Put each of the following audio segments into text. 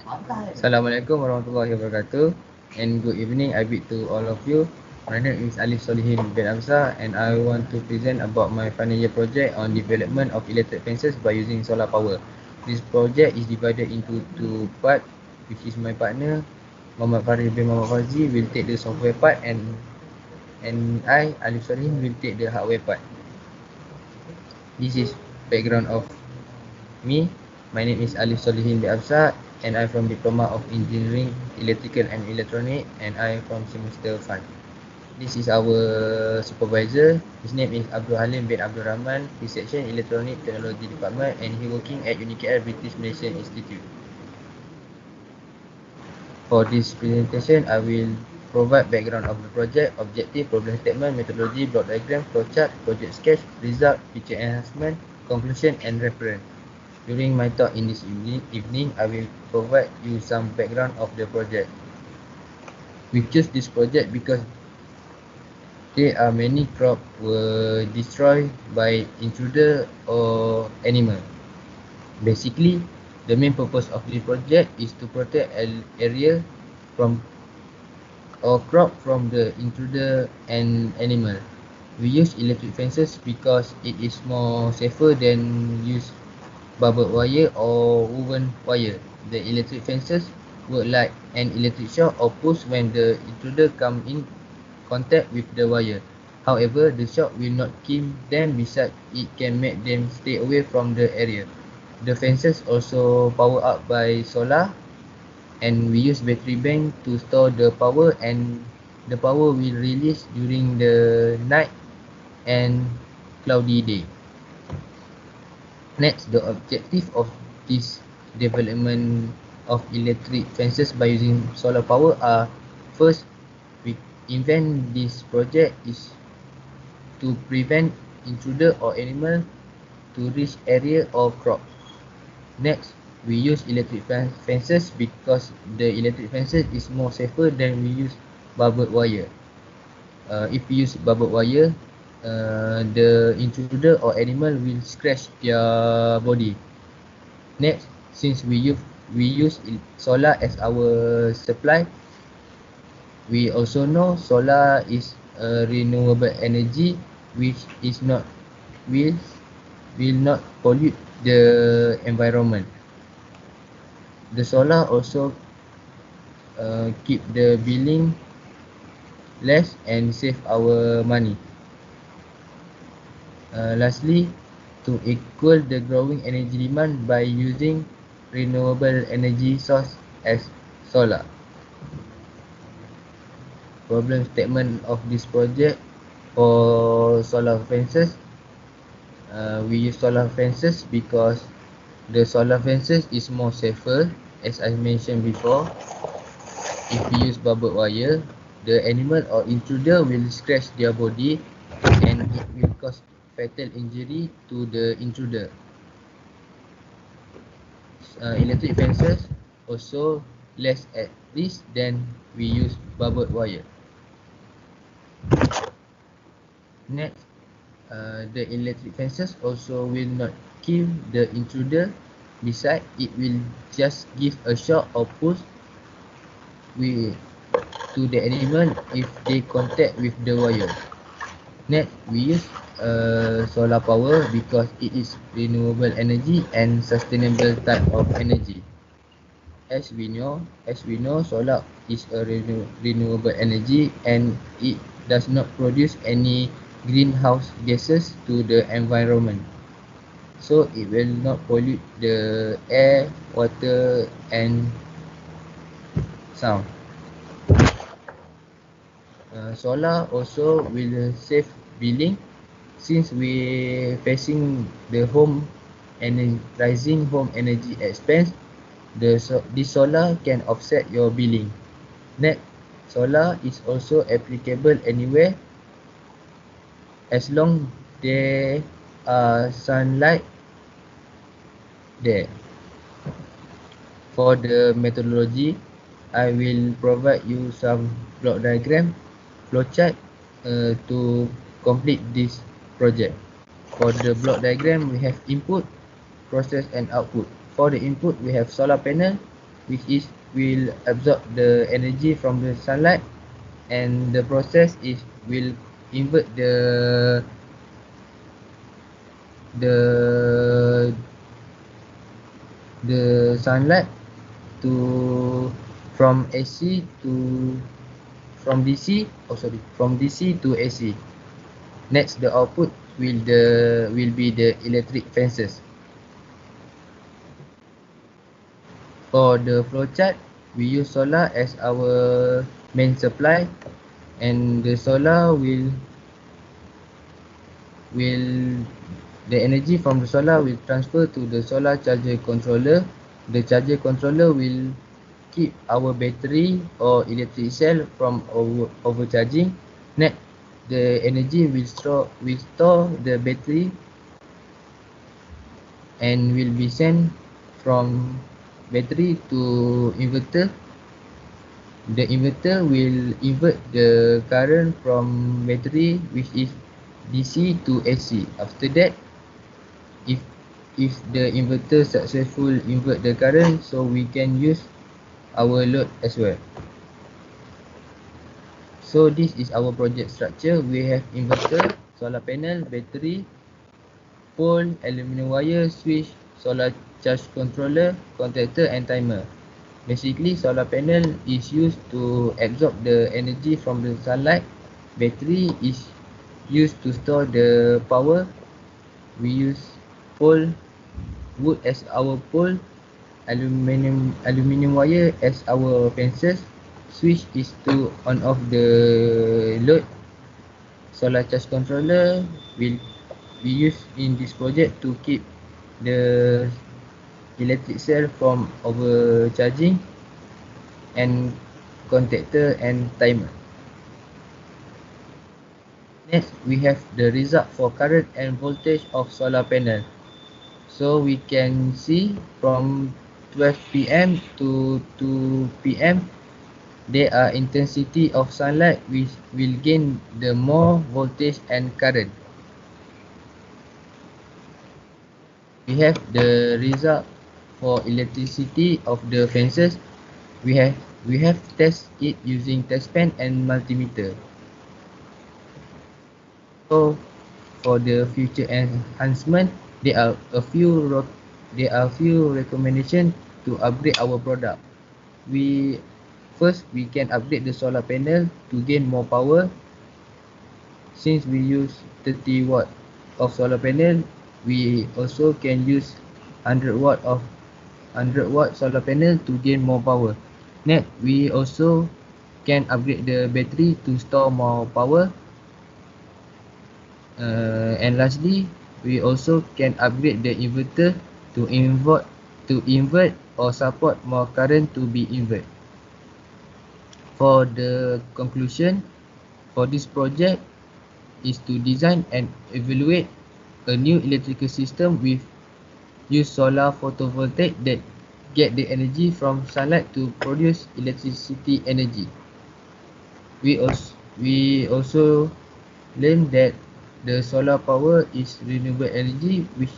Assalamualaikum warahmatullahi wabarakatuh, and good evening I bid to all of you. My name is Alif Solihin bin Amsa, and I want to present about my final year project on development of electric fences by using solar power. This project is divided into two parts, which is my partner Muhammad Farid bin Muhammad Fazi will take the software part, and I, Alif Solihin, will take the hardware part. This is background of me. My name is Alif Solihin bin Absa, and I'm from Diploma of Engineering, Electrical and Electronic, and I'm from semester 5. This is our supervisor. His name is Abdul Halim bin Abdul Rahman. His section Electronic Technology Department, and he working at UNIKL British Malaysian Institute. For this presentation, I will provide background of the project, objective, problem statement, methodology, block diagram, flowchart, project sketch, result, feature enhancement, conclusion, and reference. During my talk in this evening, I will provide you some background of the project. We choose this project because there are many crops were destroyed by intruder or animal. Basically, the main purpose of this project is to protect an area from or crop from the intruder and animal. We use electric fences because it is more safer than use barbed wire or woven wire. The electric fences work like an electric shock or push when the intruder come in contact with the wire. However, the shock will not kill them, besides it can make them stay away from the area. The fences also power up by solar, and we use battery bank to store the power, and the power will release during the night and cloudy day. Next, the objective of this development of electric fences by using solar power are: first, we invent this project is to prevent intruder or animal to reach area or crop. Next, we use electric fences because the electric fences is more safer than we use barbed wire. If we use barbed wire, the intruder or animal will scratch their body. Next, since we use solar as our supply, we also know solar is a renewable energy which is not will not pollute the environment. The solar also keep the billing less and save our money. Lastly, to equal the growing energy demand by using renewable energy source as solar. Problem statement of this project: for solar fences, we use solar fences because the solar fences is more safer. As I mentioned before, if we use barbed wire, the animal or intruder will scratch their body and it will cause fatal injury to the intruder. Electric fences also less at risk than we use barbed wire. Next, the electric fences also will not kill the intruder. Besides, it will just give a shock or push to the animal if they contact with the wire. Next, we use solar power because it is renewable energy and sustainable type of energy. As we know, solar is a renewable energy and it does not produce any greenhouse gases to the environment. So it will not pollute the air, water and sound. Solar also will save billing since we facing the rising home energy expense. This solar can offset your billing. Next, solar is also applicable anywhere as long there are sunlight there. For the methodology, I will provide you some block diagram, flowchart to complete this project. For the block diagram, we have input, process and output. For the input, we have solar panel, which is will absorb the energy from the sunlight, and the process is will invert the sunlight to from AC to from DC from DC to AC. Next, the output will be the electric fences. For the flowchart, we use solar as our main supply, and the solar will the energy from the solar will transfer to the solar charger controller. The charger controller will keep our battery or electric cell from overcharging. Next, the energy will store the battery and will be sent from battery to inverter. The inverter will invert the current from battery, which is DC to AC. After that, if the inverter successful invert the current, so we can use our load as well. So this is our project structure. We have inverter, solar panel, battery, pole, aluminium wire, switch, solar charge controller, contactor and timer. Basically, solar panel is used to absorb the energy from the sunlight. Battery is used to store the power. We use pole, wood as our pole, aluminium wire as our fences. Switch is to on off the load. Solar charge controller will be used in this project to keep the electric cell from overcharging, and contactor and timer. Next, we have the result for current and voltage of solar panel. So we can see from 12 p.m. to 2 p.m. there are intensity of sunlight which will gain the more voltage and current. We have the result for electricity of the fences. We have test it using test pen and multimeter. So for the future enhancement, there are a few recommendations to upgrade our product. We can upgrade the solar panel to gain more power. Since we use 30 watt of solar panel, we also can use 100 watt solar panel to gain more power. Next, we also can upgrade the battery to store more power. And lastly, we also can upgrade the inverter to invert or support more current to be inverted. For the conclusion for this project is to design and evaluate a new electrical system with use solar photovoltaic that get the energy from sunlight to produce electricity energy. We also learn that the solar power is renewable energy, which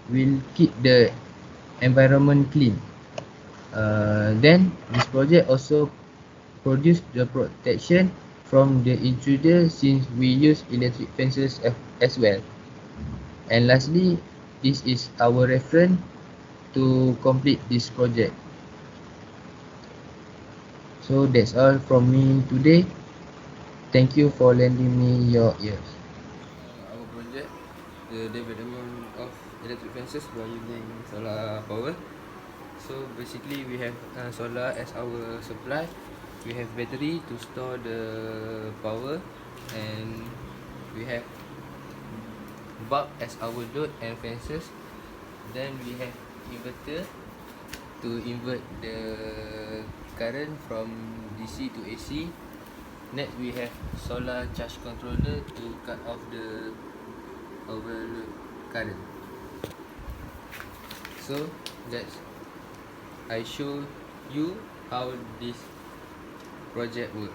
will keep the environment clean. Then this project also produce the protection from the intruder, since we use electric fences as well. And lastly, this is our reference to complete this project. So that's all from me today. Thank you for lending me your ears. Our project, the development of electric fences by using solar power. So basically we have solar as our supply. We have battery to store the power, and we have bulb as our load and fences. Then we have inverter to invert the current from DC to AC. Next, we have solar charge controller to cut off the overload current. So that's I show you how this project work.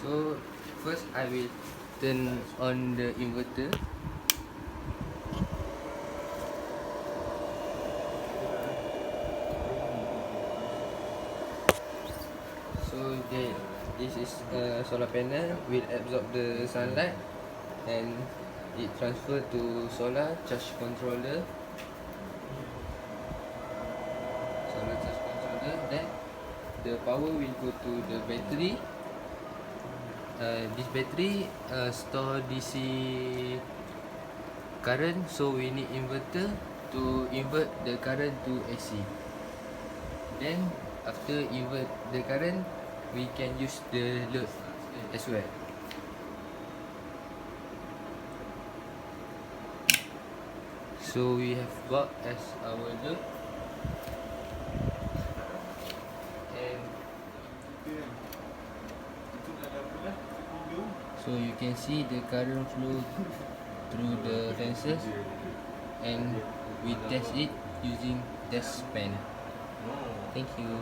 So first I will turn on the inverter. So this is a solar panel will absorb the sunlight and it transfer to solar charge controller. Solar charge controller. Then the power will go to the battery. This battery store DC current, so we need inverter to invert the current to AC. Then after invert the current, we can use the load as well. So we have bulb as our load, and so you can see the current flow through the fences, and we test it using test pen. Thank you.